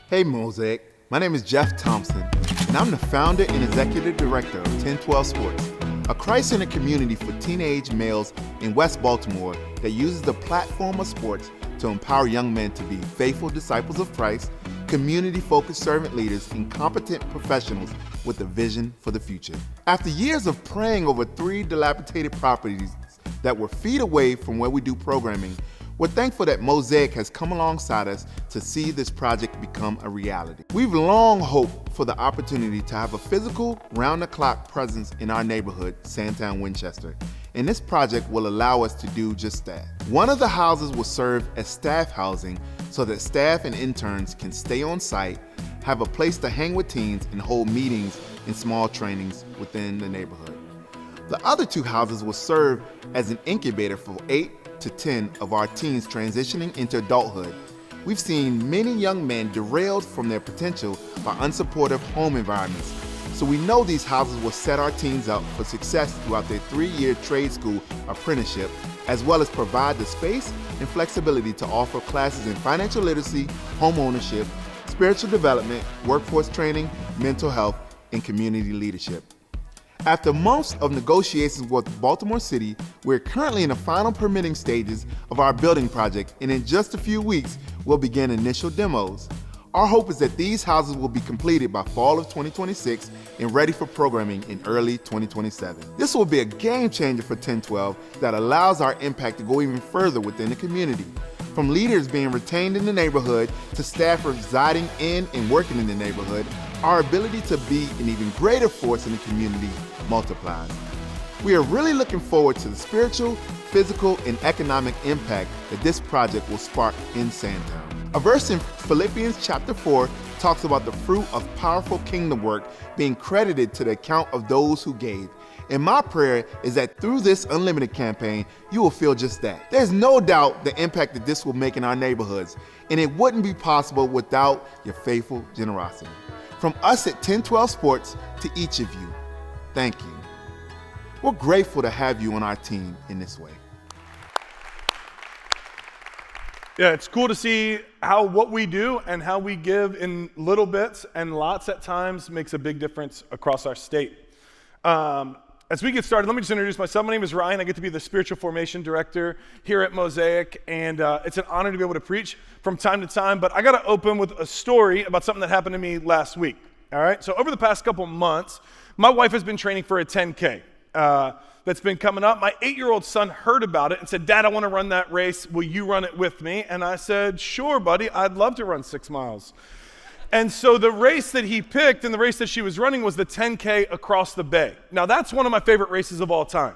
Hey Mosaic, my name is Jeff Thompson, and I'm the founder and executive director of 1012 Sports, a Christ-centered community for teenage males in West Baltimore that uses the platform of sports to empower young men to be faithful disciples of Christ, community-focused servant leaders, and competent professionals with a vision for the future. After years of praying over 3 dilapidated properties that were feet away from where we do programming, we're thankful that Mosaic has come alongside us to see this project become a reality. We've long hoped for the opportunity to have a physical, round-the-clock presence in our neighborhood, Sandtown, Winchester, and this project will allow us to do just that. One of the houses will serve as staff housing so that staff and interns can stay on site, have a place to hang with teens, and hold meetings and small trainings within the neighborhood. The other 2 houses will serve as an incubator for 8 to 10 of our teens transitioning into adulthood. We've seen many young men derailed from their potential by unsupportive home environments. So we know these houses will set our teens up for success throughout their 3-year trade school apprenticeship, as well as provide the space and flexibility to offer classes in financial literacy, home ownership, spiritual development, workforce training, mental health, and community leadership. After months of negotiations with Baltimore City, we're currently in the final permitting stages of our building project, and in just a few weeks, we'll begin initial demos. Our hope is that these houses will be completed by fall of 2026 and ready for programming in early 2027. This will be a game changer for 1012 that allows our impact to go even further within the community. From leaders being retained in the neighborhood to staff residing in and working in the neighborhood, our ability to be an even greater force in the community multiplies. We are really looking forward to the spiritual, physical, and economic impact that this project will spark in Sandtown. A verse in Philippians chapter 4 talks about the fruit of powerful kingdom work being credited to the account of those who gave. And my prayer is that through this Unlimited campaign, you will feel just that. There's no doubt the impact that this will make in our neighborhoods, and it wouldn't be possible without your faithful generosity. From us at 1012 Sports to each of you, thank you. We're grateful to have you on our team in this way. Yeah, it's cool to see how what we do and how we give in little bits and lots at times makes a big difference across our state. As we get started, let me just introduce myself. My name is Ryan. I get to be the Spiritual Formation Director here at Mosaic, and it's an honor to be able to preach from time to time, but I got to open with a story about something that happened to me last week, all right? So over the past couple months, my wife has been training for a 10K that's been coming up. My 8-year-old son heard about it and said, "Dad, I want to run that race. Will you run it with me?" And I said, "Sure, buddy. I'd love to run 6 miles." And so the race that he picked and the race that she was running was the 10K across the bay. Now that's one of my favorite races of all time.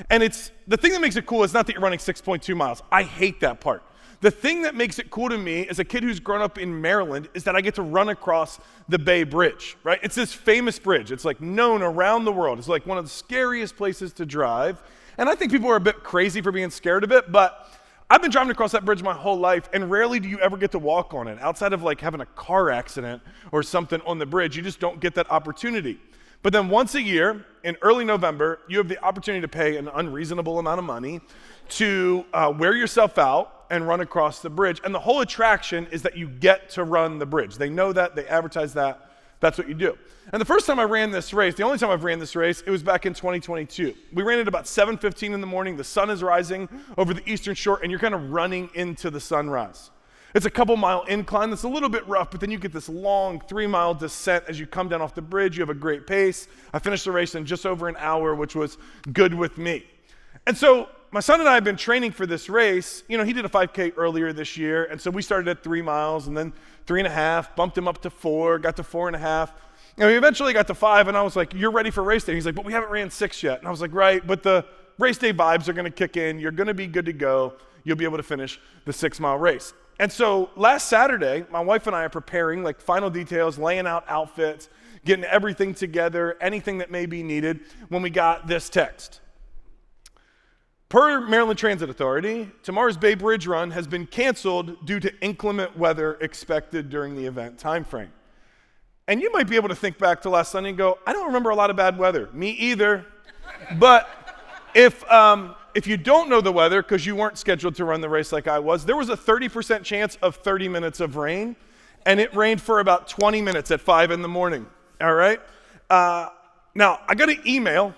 And it's the thing that makes it cool is not that you're running 6.2 miles. I hate that part. The thing that makes it cool to me as a kid who's grown up in Maryland is that I get to run across the Bay Bridge, right? It's this famous bridge. It's like known around the world. It's like one of the scariest places to drive. And I think people are a bit crazy for being scared of it, but I've been driving across that bridge my whole life, and rarely do you ever get to walk on it. Outside of like having a car accident or something on the bridge, you just don't get that opportunity. But then once a year, in early November, you have the opportunity to pay an unreasonable amount of money to wear yourself out and run across the bridge. And the whole attraction is that you get to run the bridge. They know that, they advertise that, that's what you do. And the first time I ran this race, the only time I've ran this race, it was back in 2022. We ran it about 7:15 in the morning. The sun is rising over the eastern shore, and you're kind of running into the sunrise. It's a couple-mile incline that's a little bit rough, but then you get this long 3-mile descent as you come down off the bridge. You have a great pace. I finished the race in just over an hour, which was good with me. And so my son and I have been training for this race. You know, he did a 5K earlier this year, and so we started at 3 miles and then 3.5, bumped him up to 4, got to 4.5. And we eventually got to 5, and I was like, "You're ready for race day?" He's like, "But we haven't ran 6 yet." And I was like, "Right, but the race day vibes are going to kick in. You're going to be good to go. You'll be able to finish the 6-mile race." And so last Saturday, my wife and I are preparing like final details, laying out outfits, getting everything together, anything that may be needed, when we got this text. Per Maryland Transit Authority, tomorrow's Bay Bridge run has been canceled due to inclement weather expected during the event timeframe. And you might be able to think back to last Sunday and go, "I don't remember a lot of bad weather." Me either. But if you don't know the weather because you weren't scheduled to run the race like I was, there was a 30% chance of 30 minutes of rain and it rained for about 20 minutes at 5 in the morning, all right? Now, I got an email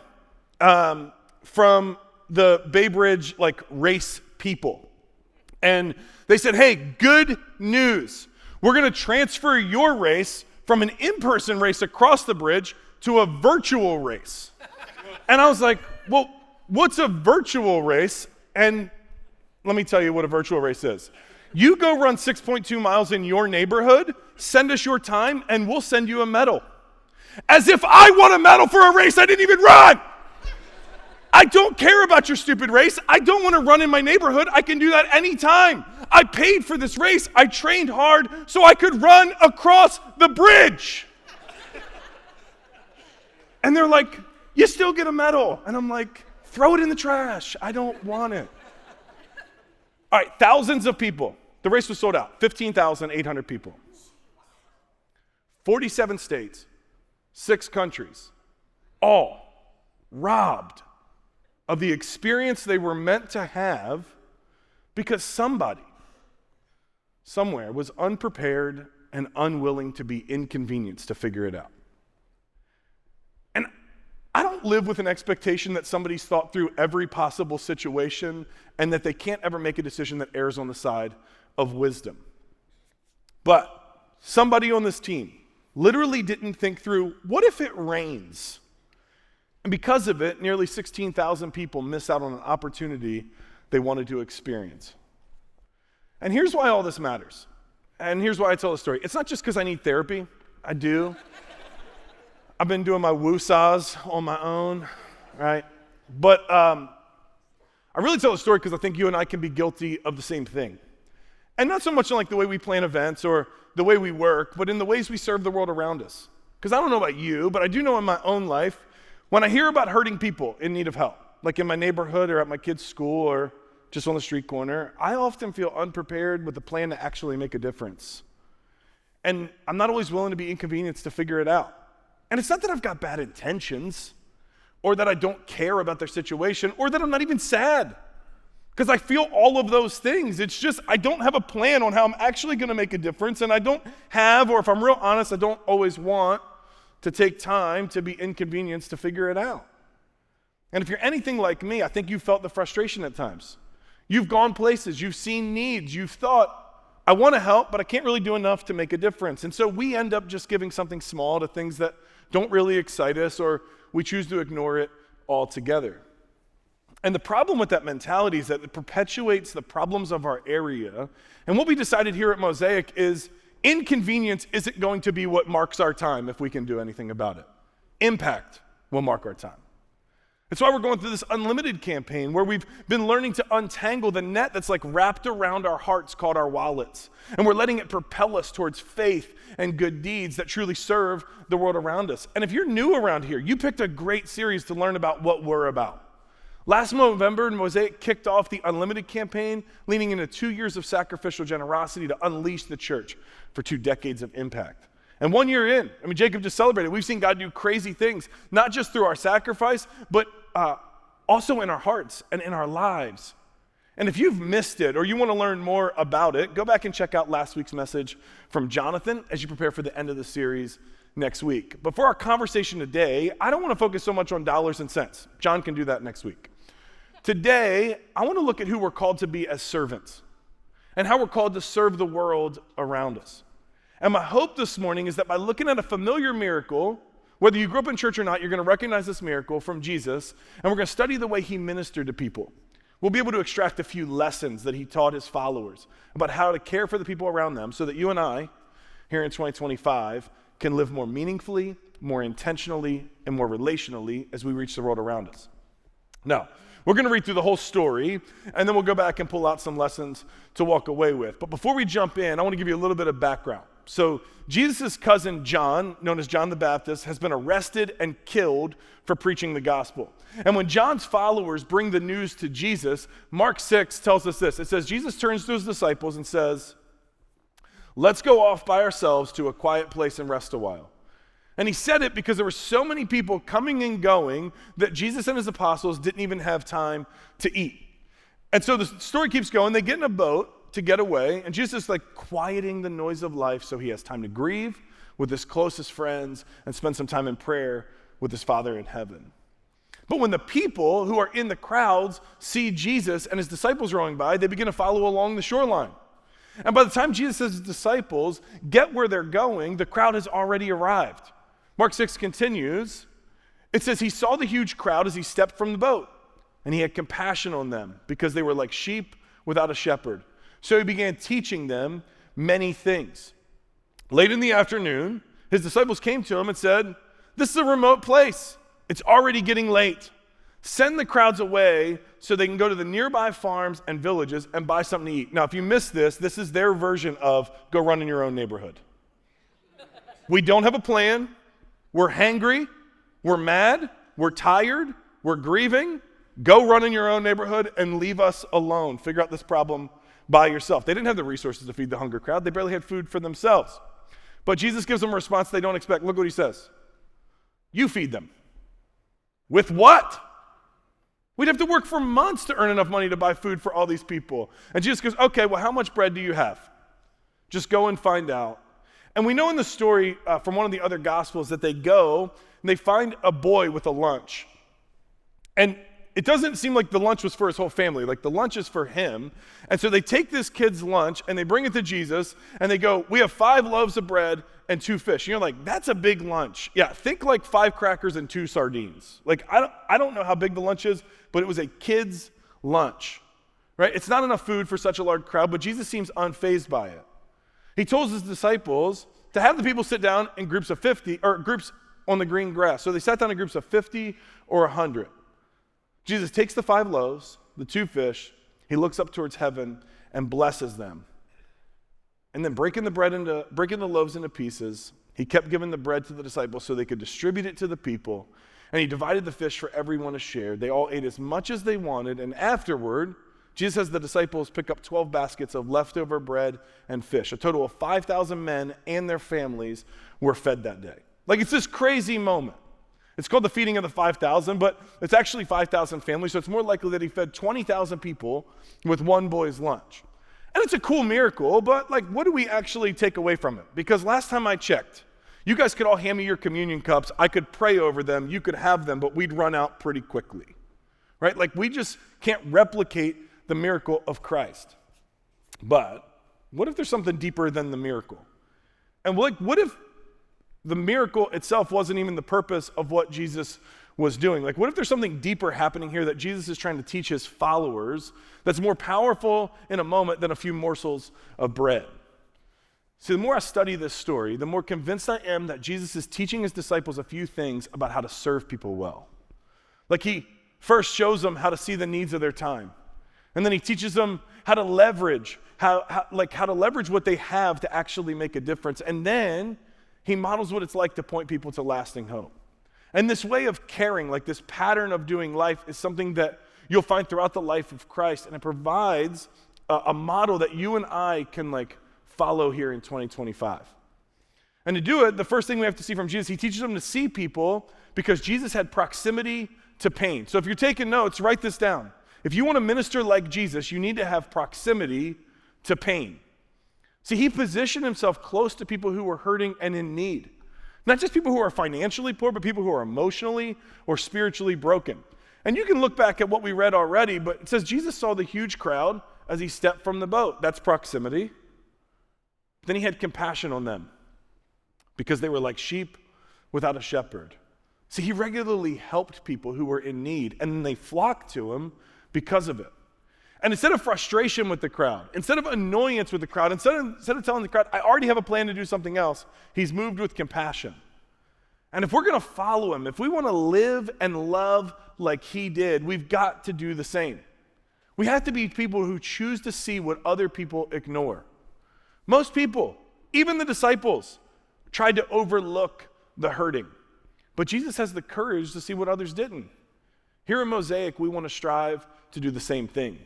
from the Bay Bridge race people, and they said, hey, good news. We're going to transfer your race from an in-person race across the bridge to a virtual race. And I was like, well, what's a virtual race? And let me tell you what a virtual race is. You go run 6.2 miles in your neighborhood, send us your time, and we'll send you a medal. As if I won a medal for a race I didn't even run. I don't care about your stupid race. I don't want to run in my neighborhood. I can do that anytime. I paid for this race. I trained hard so I could run across the bridge. And they're like, you still get a medal. And I'm like, throw it in the trash. I don't want it. All right, thousands of people. The race was sold out, 15,800 people. 47 states, 6 countries, all robbed of the experience they were meant to have because somebody, somewhere, was unprepared and unwilling to be inconvenienced to figure it out. And I don't live with an expectation that somebody's thought through every possible situation and that they can't ever make a decision that errs on the side of wisdom. But somebody on this team literally didn't think through, what if it rains? And because of it, nearly 16,000 people miss out on an opportunity they wanted to experience. And here's why all this matters. And here's why I tell the story. It's not just because I need therapy. I do. I've been doing my woo-saws on my own, right? But I really tell the story because I think you and I can be guilty of the same thing. And not so much in the way we plan events or the way we work, but in the ways we serve the world around us. Because I don't know about you, but I do know in my own life, when I hear about hurting people in need of help, like in my neighborhood or at my kid's school or just on the street corner, I often feel unprepared with a plan to actually make a difference. And I'm not always willing to be inconvenienced to figure it out. And it's not that I've got bad intentions or that I don't care about their situation or that I'm not even sad, because I feel all of those things. It's just I don't have a plan on how I'm actually going to make a difference, and I don't have, or if I'm real honest, I don't always want to take time to be inconvenienced to figure it out. And if you're anything like me, I think you've felt the frustration at times. You've gone places, you've seen needs, you've thought, I want to help, but I can't really do enough to make a difference. And so we end up just giving something small to things that don't really excite us, or we choose to ignore it altogether. And the problem with that mentality is that it perpetuates the problems of our area. And what we decided here at Mosaic is inconvenience isn't going to be what marks our time if we can do anything about it. Impact will mark our time. That's why we're going through this Unlimited campaign where we've been learning to untangle the net that's wrapped around our hearts called our wallets. And we're letting it propel us towards faith and good deeds that truly serve the world around us. And if you're new around here, you picked a great series to learn about what we're about. Last November, Mosaic kicked off the Unlimited campaign, leaning into 2 years of sacrificial generosity to unleash the church for 2 decades of impact. And 1 year in, Jacob just celebrated, we've seen God do crazy things, not just through our sacrifice, but also in our hearts and in our lives. And if you've missed it or you want to learn more about it, go back and check out last week's message from Jonathan as you prepare for the end of the series next week. But for our conversation today, I don't want to focus so much on dollars and cents. John can do that next week. Today, I want to look at who we're called to be as servants and how we're called to serve the world around us. And my hope this morning is that by looking at a familiar miracle, whether you grew up in church or not, you're going to recognize this miracle from Jesus, and we're going to study the way he ministered to people. We'll be able to extract a few lessons that he taught his followers about how to care for the people around them so that you and I, here in 2025, can live more meaningfully, more intentionally, and more relationally as we reach the world around us. Now, we're going to read through the whole story, and then we'll go back and pull out some lessons to walk away with. But before we jump in, I want to give you a little bit of background. So Jesus' cousin John, known as John the Baptist, has been arrested and killed for preaching the gospel. And when John's followers bring the news to Jesus, Mark 6 tells us this. It says, Jesus turns to his disciples and says, let's go off by ourselves to a quiet place and rest a while. And he said it because there were so many people coming and going that Jesus and his apostles didn't even have time to eat. And so the story keeps going. They get in a boat to get away, and Jesus is like quieting the noise of life so he has time to grieve with his closest friends and spend some time in prayer with his Father in heaven. But when the people who are in the crowds see Jesus and his disciples rowing by, they begin to follow along the shoreline. And by the time Jesus says his disciples get where they're going, the crowd has already arrived. Mark 6 continues. It says he saw the huge crowd as he stepped from the boat, and he had compassion on them because they were like sheep without a shepherd. So he began teaching them many things. Late in the afternoon, his disciples came to him and said, "This is a remote place. It's already getting late. Send the crowds away so they can go to the nearby farms and villages and buy something to eat." Now, if you missed this, this is their version of go run in your own neighborhood. We don't have a plan. We're hangry. We're mad. We're tired. We're grieving. Go run in your own neighborhood and leave us alone. Figure out this problem by yourself. They didn't have the resources to feed the hunger crowd. They barely had food for themselves. But Jesus gives them a response they don't expect. Look what he says. You feed them. With what? We'd have to work for months to earn enough money to buy food for all these people. And Jesus goes, okay, well, how much bread do you have? Just go and find out. And we know in the story from one of the other Gospels that they go and they find a boy with a lunch. And it doesn't seem like the lunch was for his whole family. Like the lunch is for him. And so they take this kid's lunch and they bring it to Jesus and they go, we have 5 loaves of bread and 2 fish. You're like, that's a big lunch. Yeah, think like 5 crackers and 2 sardines. Like, I don't know how big the lunch is, but it was a kid's lunch, right? It's not enough food for such a large crowd, but Jesus seems unfazed by it. He told his disciples to have the people sit down in groups of 50, or groups on the green grass. So they sat down in groups of 50 or 100. Jesus takes the 5 loaves, the 2 fish, he looks up towards heaven and blesses them. And then breaking the loaves into pieces, he kept giving the bread to the disciples so they could distribute it to the people. And he divided the fish for everyone to share. They all ate as much as they wanted. And afterward, Jesus has the disciples pick up 12 baskets of leftover bread and fish. A total of 5,000 men and their families were fed that day. Like, it's this crazy moment. It's called the feeding of the 5,000, but it's actually 5,000 families, so it's more likely that he fed 20,000 people with one boy's lunch. And it's a cool miracle, but like, what do we actually take away from it? Because last time I checked, you guys could all hand me your communion cups, I could pray over them, you could have them, but we'd run out pretty quickly, right? Like, we just can't replicate the miracle of Christ. But what if there's something deeper than the miracle? And like, what if the miracle itself wasn't even the purpose of what Jesus was doing? Like, what if there's something deeper happening here that Jesus is trying to teach his followers that's more powerful in a moment than a few morsels of bread? See, the more I study this story, the more convinced I am that Jesus is teaching his disciples a few things about how to serve people well. Like, he first shows them how to see the needs of their time. And then he teaches them how to leverage, how to leverage what they have to actually make a difference. And then he models what it's like to point people to lasting hope. And this way of caring, like this pattern of doing life, is something that you'll find throughout the life of Christ. And it provides a model that you and I can like follow here in 2025. And to do it, the first thing we have to see from Jesus, he teaches them to see people because Jesus had proximity to pain. So if you're taking notes, write this down. If you want to minister like Jesus, you need to have proximity to pain. See, he positioned himself close to people who were hurting and in need. Not just people who are financially poor, but people who are emotionally or spiritually broken. And you can look back at what we read already, but it says Jesus saw the huge crowd as he stepped from the boat. That's proximity. Then he had compassion on them because they were like sheep without a shepherd. See, he regularly helped people who were in need, and then they flocked to him because of it. And instead of frustration with the crowd, instead of annoyance with the crowd, instead of telling the crowd, I already have a plan to do something else, he's moved with compassion. And if we're going to follow him, if we want to live and love like he did, we've got to do the same. We have to be people who choose to see what other people ignore. Most people, even the disciples, tried to overlook the hurting. But Jesus has the courage to see what others didn't. Here in Mosaic, we want to strive to do the same thing.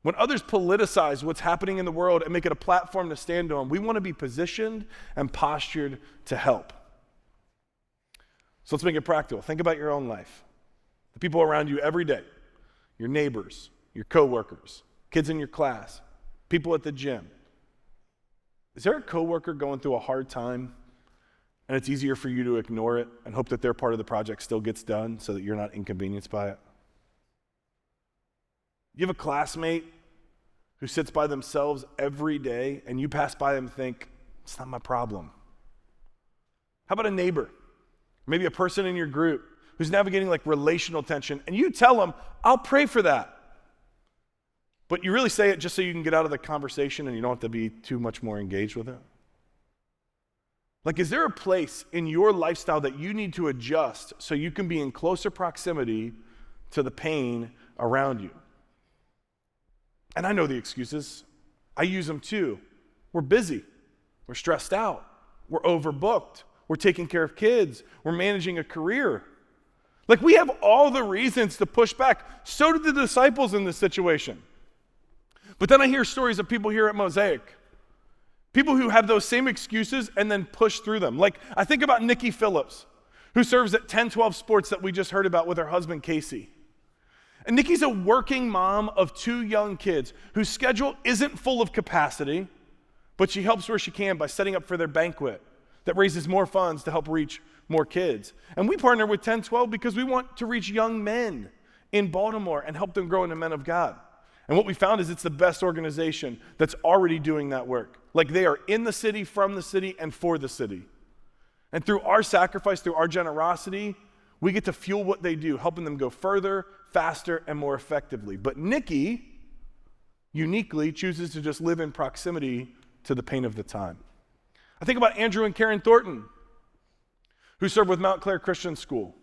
When others politicize what's happening in the world and make it a platform to stand on, we want to be positioned and postured to help. So let's make it practical. Think about your own life. The people around you every day, your neighbors, your coworkers, kids in your class, people at the gym. Is there a coworker going through a hard time and it's easier for you to ignore it and hope that their part of the project still gets done so that you're not inconvenienced by it? You have a classmate who sits by themselves every day and you pass by them and think, it's not my problem. How about a neighbor? Maybe a person in your group who's navigating like relational tension, and you tell them, I'll pray for that. But you really say it just so you can get out of the conversation and you don't have to be too much more engaged with it. Like, is there a place in your lifestyle that you need to adjust so you can be in closer proximity to the pain around you? And I know the excuses. I use them too. We're busy. We're stressed out. We're overbooked. We're taking care of kids. We're managing a career. Like, we have all the reasons to push back. So did the disciples in this situation. But then I hear stories of people here at Mosaic. People who have those same excuses and then push through them. Like, I think about Nikki Phillips, who serves at 1012 Sports that we just heard about with her husband, Casey. And Nikki's a working mom of 2 young kids whose schedule isn't full of capacity, but she helps where she can by setting up for their banquet that raises more funds to help reach more kids. And we partner with 1012 because we want to reach young men in Baltimore and help them grow into men of God. And what we found is it's the best organization that's already doing that work. Like, they are in the city, from the city, and for the city. And through our sacrifice, through our generosity, we get to fuel what they do, helping them go further, faster, and more effectively. But Nikki uniquely chooses to just live in proximity to the pain of the time. I think about Andrew and Karen Thornton, who serve with Mount Clare Christian School.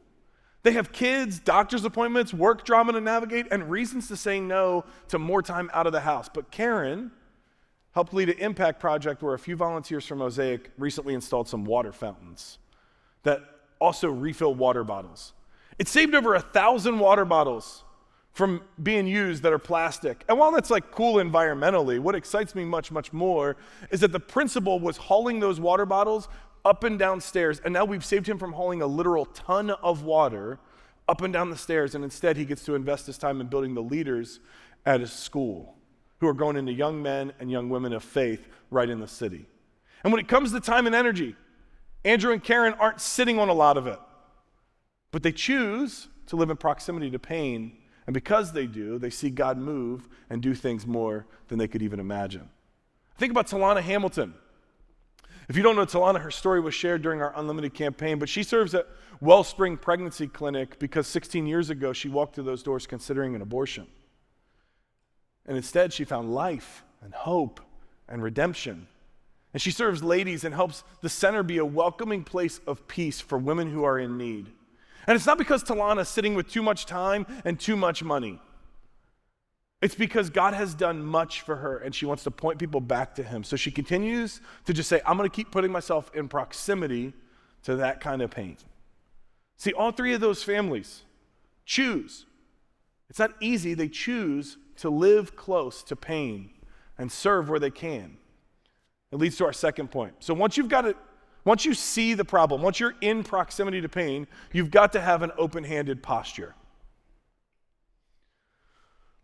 They have kids, doctor's appointments, work drama to navigate, and reasons to say no to more time out of the house. But Karen helped lead an impact project where a few volunteers from Mosaic recently installed some water fountains that also refill water bottles. It saved over 1,000 water bottles from being used that are plastic. And while that's like cool environmentally, what excites me much, much more is that the principal was hauling those water bottles up and down stairs, and now we've saved him from hauling a literal ton of water up and down the stairs, and instead he gets to invest his time in building the leaders at his school who are growing into young men and young women of faith right in the city. And when it comes to time and energy, Andrew and Karen aren't sitting on a lot of it, but they choose to live in proximity to pain, and because they do, they see God move and do things more than they could even imagine. Think about Talana Hamilton. If you don't know Talana, her story was shared during our Unlimited campaign, but she serves at Wellspring Pregnancy Clinic because 16 years ago she walked through those doors considering an abortion. And instead she found life and hope and redemption. And she serves ladies and helps the center be a welcoming place of peace for women who are in need. And it's not because Talana's sitting with too much time and too much money. It's because God has done much for her and she wants to point people back to him. So she continues to just say, I'm going to keep putting myself in proximity to that kind of pain. See, all 3 of those families choose. It's not easy. They choose to live close to pain and serve where they can. It leads to our second point. So once you see the problem, once you're in proximity to pain, you've got to have an open-handed posture.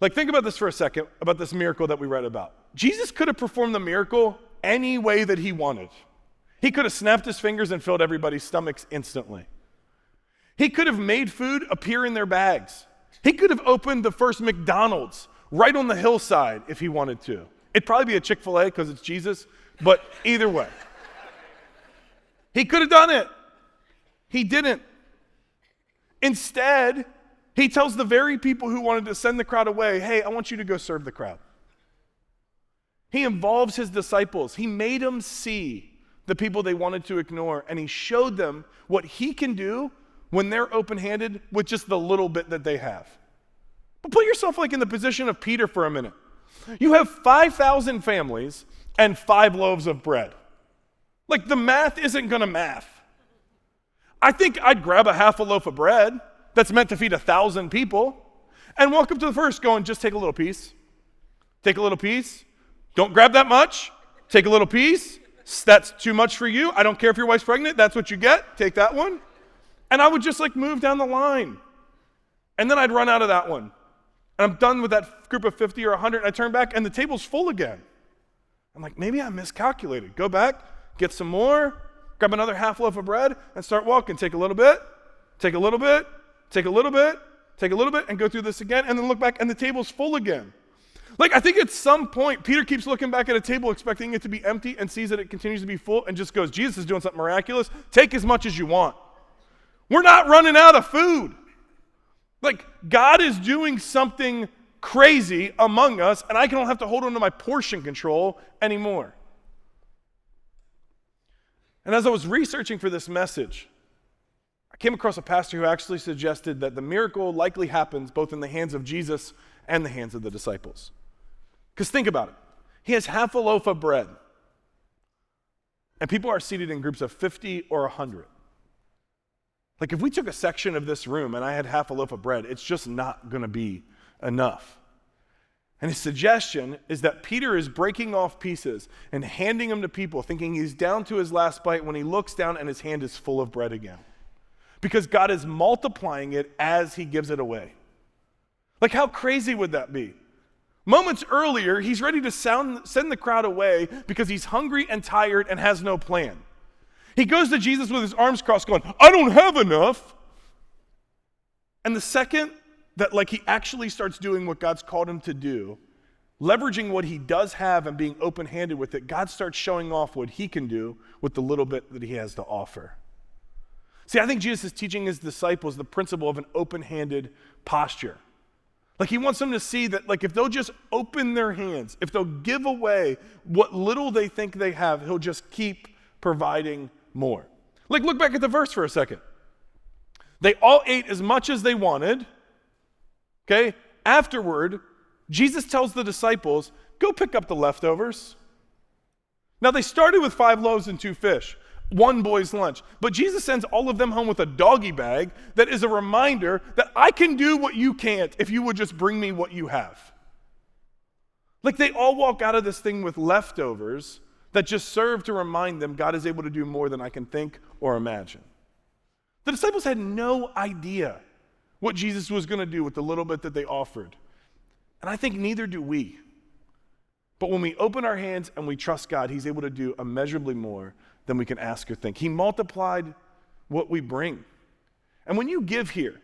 Like, think about this for a second, about this miracle that we read about. Jesus could have performed the miracle any way that he wanted. He could have snapped his fingers and filled everybody's stomachs instantly. He could have made food appear in their bags. He could have opened the first McDonald's right on the hillside if he wanted to. It'd probably be a Chick-fil-A because it's Jesus, but either way. He could have done it. He didn't. Instead, he tells the very people who wanted to send the crowd away, hey, I want you to go serve the crowd. He involves his disciples. He made them see the people they wanted to ignore, and he showed them what he can do when they're open-handed with just the little bit that they have. But put yourself like in the position of Peter for a minute. You have 5,000 families and 5 loaves of bread. Like, the math isn't going to math. I think I'd grab a half a loaf of bread that's meant to feed 1,000 people and walk up to the first going, just take a little piece. Take a little piece. Don't grab that much. Take a little piece. That's too much for you. I don't care if your wife's pregnant. That's what you get. Take that one. And I would just like move down the line. And then I'd run out of that one. And I'm done with that group of 50 or 100. And I turn back and the table's full again. I'm like, maybe I miscalculated. Go back, get some more, grab another half loaf of bread, and start walking. Take a little bit, take a little bit, take a little bit, take a little bit, and go through this again, and then look back, and the table's full again. Like, I think at some point, Peter keeps looking back at a table expecting it to be empty and sees that it continues to be full and just goes, Jesus is doing something miraculous. Take as much as you want. We're not running out of food. Like, God is doing something crazy among us, and I don't have to hold on to my portion control anymore. And as I was researching for this message, I came across a pastor who actually suggested that the miracle likely happens both in the hands of Jesus and the hands of the disciples. Because think about it. He has half a loaf of bread, and people are seated in groups of 50 or 100. Like, if we took a section of this room and I had half a loaf of bread, it's just not going to be enough. And his suggestion is that Peter is breaking off pieces and handing them to people, thinking he's down to his last bite when he looks down and his hand is full of bread again. Because God is multiplying it as he gives it away. Like, how crazy would that be? Moments earlier, he's ready to send the crowd away because he's hungry and tired and has no plan. He goes to Jesus with his arms crossed going, I don't have enough. And the second that he actually starts doing what God's called him to do, leveraging what he does have and being open-handed with it, God starts showing off what he can do with the little bit that he has to offer. See, I think Jesus is teaching his disciples the principle of an open-handed posture. Like, he wants them to see that, if they'll just open their hands, if they'll give away what little they think they have, he'll just keep providing more. Look back at the verse for a second. They all ate as much as they wanted. Okay? Afterward, Jesus tells the disciples, go pick up the leftovers. Now, they started with 5 loaves and 2 fish. One boy's lunch. But Jesus sends all of them home with a doggy bag that is a reminder that I can do what you can't if you would just bring me what you have. They all walk out of this thing with leftovers that just serve to remind them God is able to do more than I can think or imagine. The disciples had no idea what Jesus was going to do with the little bit that they offered. And I think neither do we. But when we open our hands and we trust God, he's able to do immeasurably more than we can ask or think. He multiplied what we bring. And when you give here,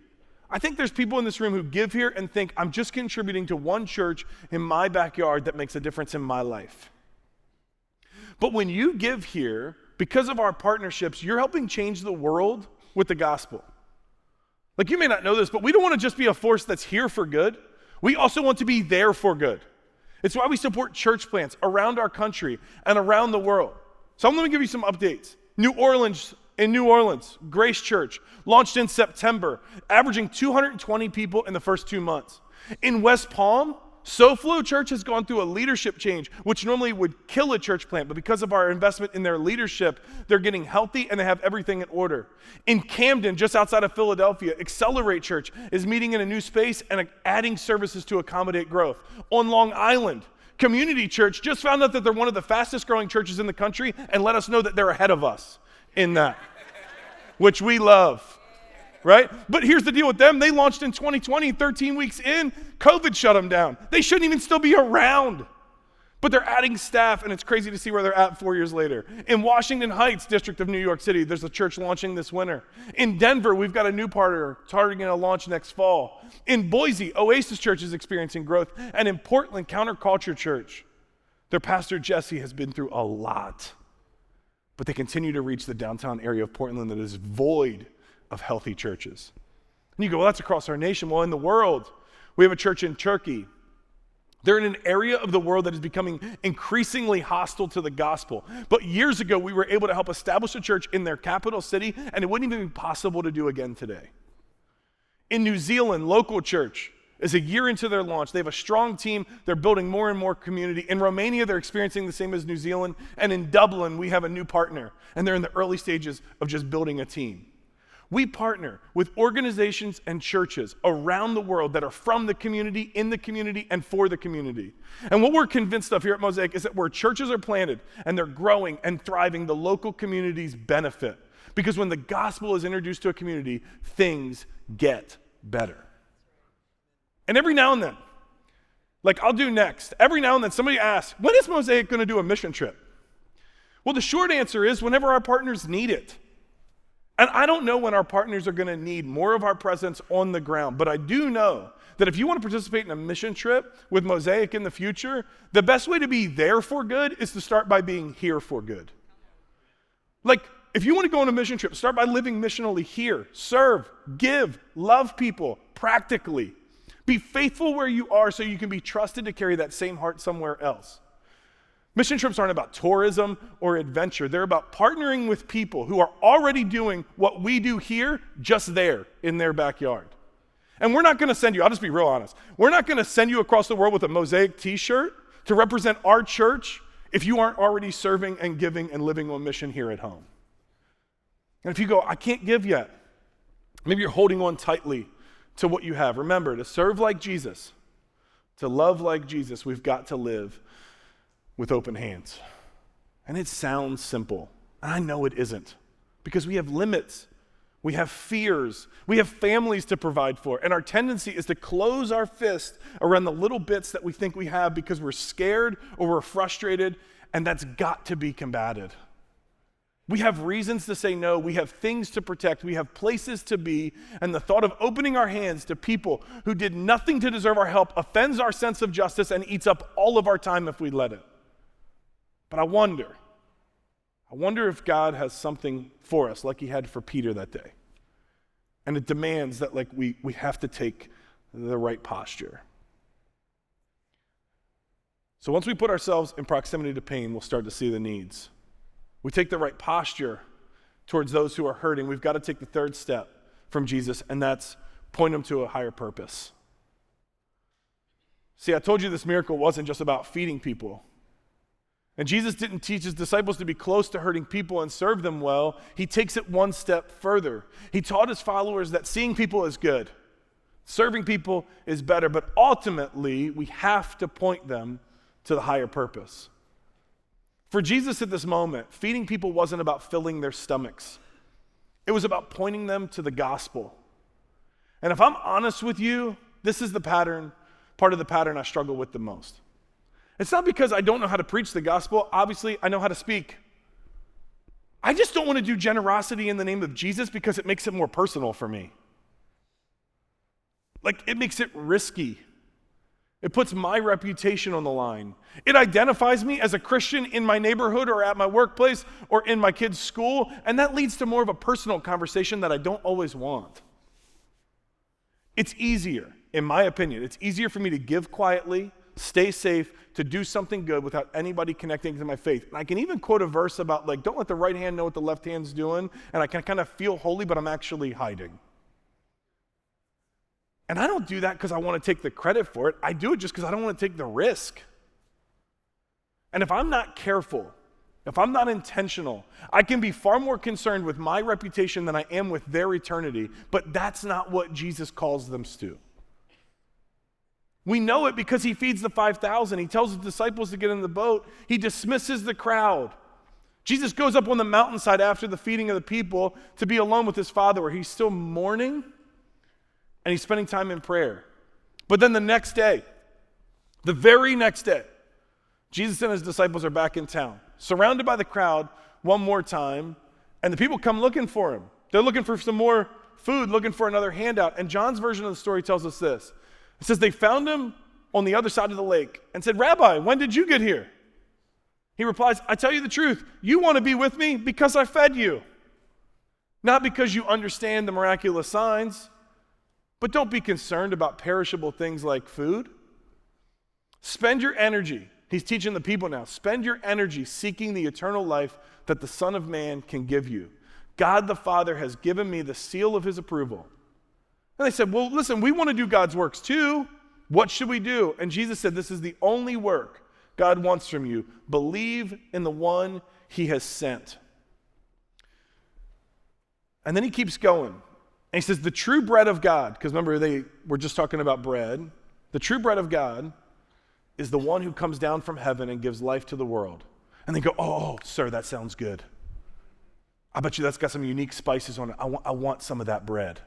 I think there's people in this room who give here and think, I'm just contributing to one church in my backyard that makes a difference in my life. But when you give here, because of our partnerships, you're helping change the world with the gospel. You may not know this, but we don't want to just be a force that's here for good. We also want to be there for good. It's why we support church plants around our country and around the world. So let me give you some updates. New Orleans, Grace Church, launched in September, averaging 220 people in the first 2 months. In West Palm, SoFlo Church has gone through a leadership change, which normally would kill a church plant, but because of our investment in their leadership, they're getting healthy and they have everything in order. In Camden, just outside of Philadelphia, Accelerate Church is meeting in a new space and adding services to accommodate growth. On Long Island, Community Church just found out that they're one of the fastest growing churches in the country and let us know that they're ahead of us in that, which we love. Right? But here's the deal with them. They launched in 2020, 13 weeks in, COVID shut them down. They shouldn't even still be around. But they're adding staff, and it's crazy to see where they're at 4 years later. In Washington Heights, District of New York City, there's a church launching this winter. In Denver, we've got a new partner targeting a launch next fall. In Boise, Oasis Church is experiencing growth. And in Portland, Counterculture Church, their pastor Jesse has been through a lot. But they continue to reach the downtown area of Portland that is void of healthy churches. And you go, well, that's across our nation. Well, in the world, we have a church in Turkey. They're in an area of the world that is becoming increasingly hostile to the gospel. But years ago, we were able to help establish a church in their capital city, and it wouldn't even be possible to do again today. In New Zealand, Local Church is a year into their launch. They have a strong team. They're building more and more community. In Romania, they're experiencing the same as New Zealand. And in Dublin, we have a new partner, and they're in the early stages of just building a team. We partner with organizations and churches around the world that are from the community, in the community, and for the community. And what we're convinced of here at Mosaic is that where churches are planted and they're growing and thriving, the local communities benefit. Because when the gospel is introduced to a community, things get better. And every now and then, Like I'll do next. Every now and then somebody asks, when is Mosaic going to do a mission trip? Well, the short answer is whenever our partners need it. And I don't know when our partners are going to need more of our presence on the ground, but I do know that if you want to participate in a mission trip with Mosaic in the future, the best way to be there for good is to start by being here for good. Like, if you want to go on a mission trip, start by living missionally here. Serve, give, love people practically. Be faithful where you are so you can be trusted to carry that same heart somewhere else. Mission trips aren't about tourism or adventure. They're about partnering with people who are already doing what we do here, just there in their backyard. And we're not going to send you, I'll just be real honest, we're not going to send you across the world with a Mosaic t-shirt to represent our church if you aren't already serving and giving and living on mission here at home. And if you go, I can't give yet, maybe you're holding on tightly to what you have. Remember, to serve like Jesus, to love like Jesus, we've got to live with open hands. And it sounds simple. And I know it isn't, because we have limits. We have fears. We have families to provide for. And our tendency is to close our fist around the little bits that we think we have because we're scared or we're frustrated, and that's got to be combated. We have reasons to say no. We have things to protect. We have places to be. And the thought of opening our hands to people who did nothing to deserve our help offends our sense of justice and eats up all of our time if we let it. But I wonder if God has something for us like he had for Peter that day. And it demands that we have to take the right posture. So once we put ourselves in proximity to pain, we'll start to see the needs. We take the right posture towards those who are hurting. We've got to take the third step from Jesus, and that's point them to a higher purpose. See, I told you this miracle wasn't just about feeding people. And Jesus didn't teach his disciples to be close to hurting people and serve them well. He takes it one step further. He taught his followers that seeing people is good, serving people is better, but ultimately we have to point them to the higher purpose. For Jesus at this moment, feeding people wasn't about filling their stomachs. It was about pointing them to the gospel. And if I'm honest with you, this is part of the pattern I struggle with the most. It's not because I don't know how to preach the gospel. Obviously, I know how to speak. I just don't want to do generosity in the name of Jesus because it makes it more personal for me. It makes it risky. It puts my reputation on the line. It identifies me as a Christian in my neighborhood or at my workplace or in my kids' school, and that leads to more of a personal conversation that I don't always want. It's easier, in my opinion, it's easier for me to give quietly, stay safe, to do something good without anybody connecting to my faith. And I can even quote a verse about don't let the right hand know what the left hand's doing, and I can kind of feel holy, but I'm actually hiding. And I don't do that because I want to take the credit for it. I do it just because I don't want to take the risk. And if I'm not careful, if I'm not intentional, I can be far more concerned with my reputation than I am with their eternity, but that's not what Jesus calls them to. We know it because he feeds the 5,000. He tells his disciples to get in the boat. He dismisses the crowd. Jesus goes up on the mountainside after the feeding of the people to be alone with his Father, where he's still mourning and he's spending time in prayer. But then the next day, the very next day, Jesus and his disciples are back in town, surrounded by the crowd one more time, and the people come looking for him. They're looking for some more food, looking for another handout. And John's version of the story tells us this. It says they found him on the other side of the lake and said, "Rabbi, when did you get here?" He replies, "I tell you the truth, you want to be with me because I fed you. Not because you understand the miraculous signs, but don't be concerned about perishable things like food. Spend your energy," he's teaching the people now, "spend your energy seeking the eternal life that the Son of Man can give you. God the Father has given me the seal of his approval." And they said, "Well, listen, we want to do God's works too. What should we do?" And Jesus said, "This is the only work God wants from you. Believe in the one he has sent." And then he keeps going. And he says, "The true bread of God," because remember, they were just talking about bread. "The true bread of God is the one who comes down from heaven and gives life to the world." And they go, "Oh, sir, that sounds good. I bet you that's got some unique spices on it. I want some of that bread."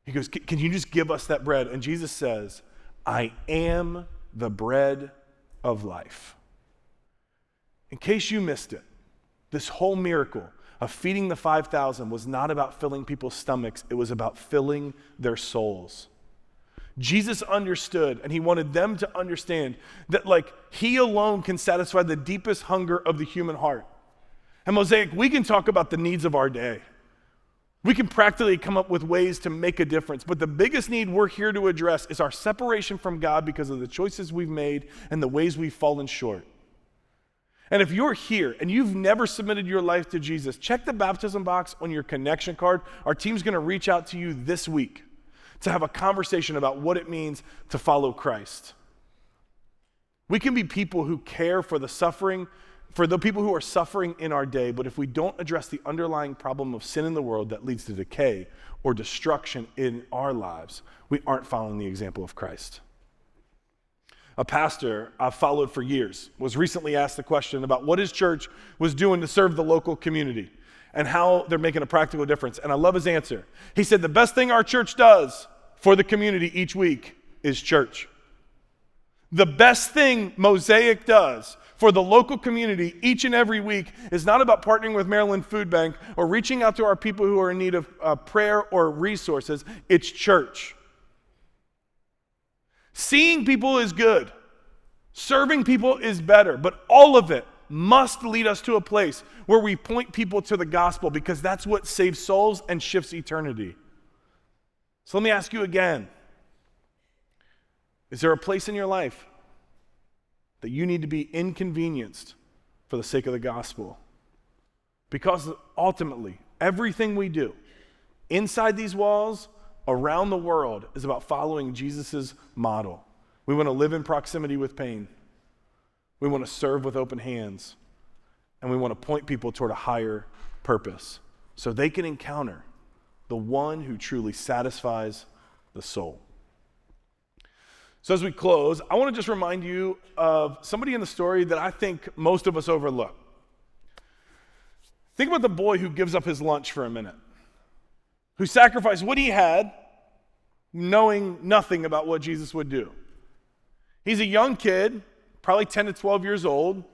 He goes, "Can you just give us that bread?" And Jesus says, I am the bread of life. In case you missed it, this whole miracle of feeding the 5,000 was not about filling people's stomachs, it was about filling their souls. Jesus understood, and he wanted them to understand that he alone can satisfy the deepest hunger of the human heart. And Mosaic, we can talk about the needs of our day. We can practically come up with ways to make a difference, but the biggest need we're here to address is our separation from God because of the choices we've made and the ways we've fallen short. And if you're here and you've never submitted your life to Jesus, check the baptism box on your connection card. Our team's going to reach out to you this week to have a conversation about what it means to follow Christ. We can be people who care for the suffering, for the people who are suffering in our day, but if we don't address the underlying problem of sin in the world that leads to decay or destruction in our lives, we aren't following the example of Christ. A pastor I've followed for years was recently asked the question about what his church was doing to serve the local community and how they're making a practical difference. And I love his answer. He said, the best thing our church does for the community each week is church. The best thing Mosaic does for the local community each and every week is not about partnering with Maryland Food Bank or reaching out to our people who are in need of prayer or resources. It's church. Seeing people is good. Serving people is better, but all of it must lead us to a place where we point people to the gospel because that's what saves souls and shifts eternity. So let me ask you again. Is there a place in your life that you need to be inconvenienced for the sake of the gospel? Because ultimately, everything we do inside these walls, around the world, is about following Jesus' model. We want to live in proximity with pain. We want to serve with open hands. And we want to point people toward a higher purpose so they can encounter the one who truly satisfies the soul. So as we close, I want to just remind you of somebody in the story that I think most of us overlook. Think about the boy who gives up his lunch for a minute, who sacrificed what he had, knowing nothing about what Jesus would do. He's a young kid, probably 10 to 12 years old,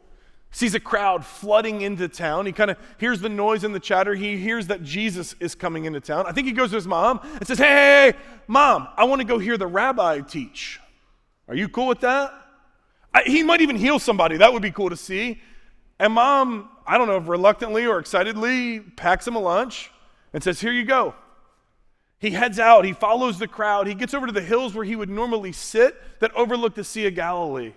sees a crowd flooding into town. He kind of hears the noise and the chatter. He hears that Jesus is coming into town. I think he goes to his mom and says, hey, Mom, I want to go hear the rabbi teach. Are you cool with that? He might even heal somebody. That would be cool to see. And Mom, I don't know if reluctantly or excitedly, packs him a lunch and says, here you go. He heads out. He follows the crowd. He gets over to the hills where he would normally sit that overlook the Sea of Galilee.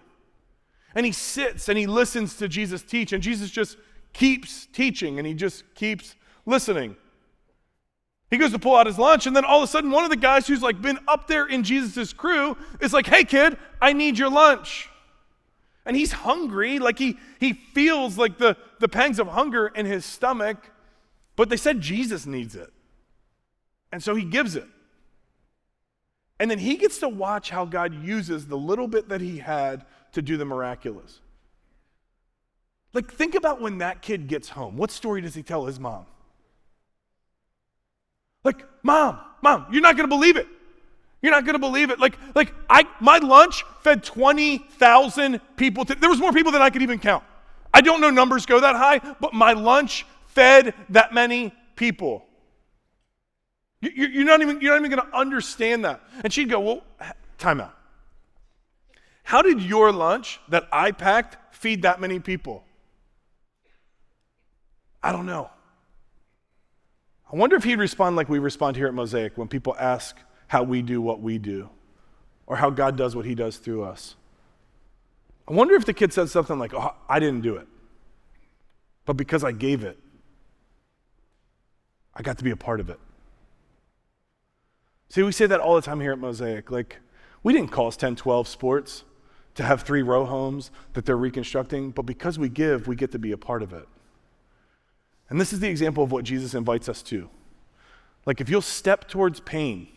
And he sits and he listens to Jesus teach. And Jesus just keeps teaching and he just keeps listening. He goes to pull out his lunch, and then all of a sudden, one of the guys who's been up there in Jesus' crew is like, hey kid, I need your lunch. And he's hungry, he feels like the pangs of hunger in his stomach, but they said Jesus needs it. And so he gives it. And then he gets to watch how God uses the little bit that he had to do the miraculous. Think about when that kid gets home. What story does he tell his mom? Mom, you're not going to believe it. You're not going to believe it. My lunch fed 20,000 people. There was more people than I could even count. I don't know numbers go that high, but my lunch fed that many people. You're not even going to understand that. And she'd go, well, time out. How did your lunch that I packed feed that many people? I don't know. I wonder if he'd respond like we respond here at Mosaic when people ask how we do what we do or how God does what he does through us. I wonder if the kid said something like, oh, I didn't do it, but because I gave it, I got to be a part of it. See, we say that all the time here at Mosaic. We didn't call us 10-12 Sports to have 3 row homes that they're reconstructing, but because we give, we get to be a part of it. And this is the example of what Jesus invites us to. If you'll step towards pain,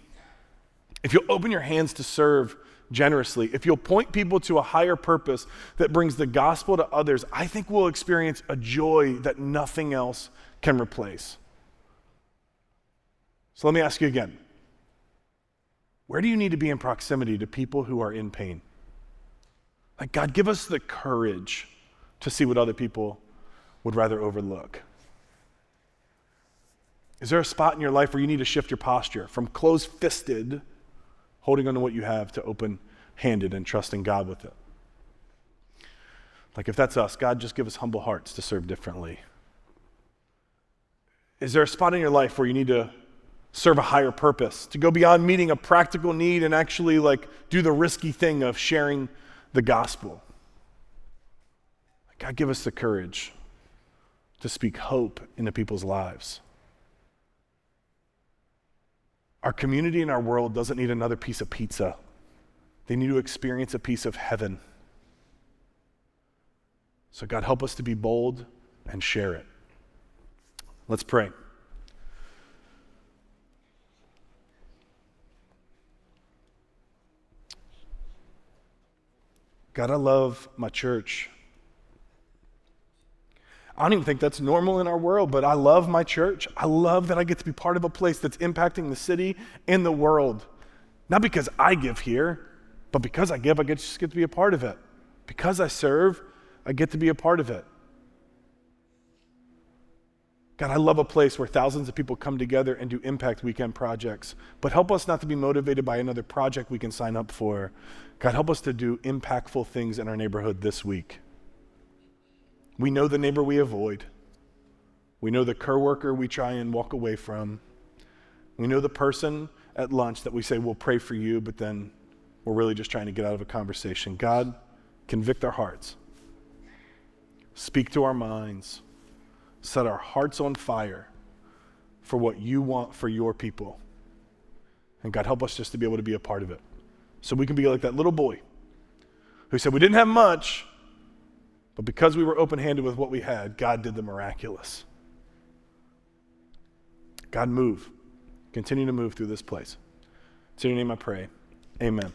if you'll open your hands to serve generously, if you'll point people to a higher purpose that brings the gospel to others, I think we'll experience a joy that nothing else can replace. So let me ask you again. Where do you need to be in proximity to people who are in pain? Like, God, give us the courage to see what other people would rather overlook. Is there a spot in your life where you need to shift your posture from closed-fisted, holding on to what you have, to open-handed and trusting God with it? Like, if that's us, God, just give us humble hearts to serve differently. Is there a spot in your life where you need to serve a higher purpose, to go beyond meeting a practical need and actually do the risky thing of sharing the gospel? God, give us the courage to speak hope into people's lives. Our community and our world doesn't need another piece of pizza. They need to experience a piece of heaven. So God, help us to be bold and share it. Let's pray. God, I love my church. I don't even think that's normal in our world, but I love my church. I love that I get to be part of a place that's impacting the city and the world. Not because I give here, but because I give, just get to be a part of it. Because I serve, I get to be a part of it. God, I love a place where thousands of people come together and do impact weekend projects. But help us not to be motivated by another project we can sign up for. God, help us to do impactful things in our neighborhood this week. We know the neighbor we avoid. We know the coworker we try and walk away from. We know the person at lunch that we say, we'll pray for you, but then we're really just trying to get out of a conversation. God, convict our hearts. Speak to our minds. Set our hearts on fire for what you want for your people. And God, help us just to be able to be a part of it. So we can be like that little boy who said we didn't have much, but because we were open-handed with what we had, God did the miraculous. God, move. Continue to move through this place. It's in your name I pray. Amen.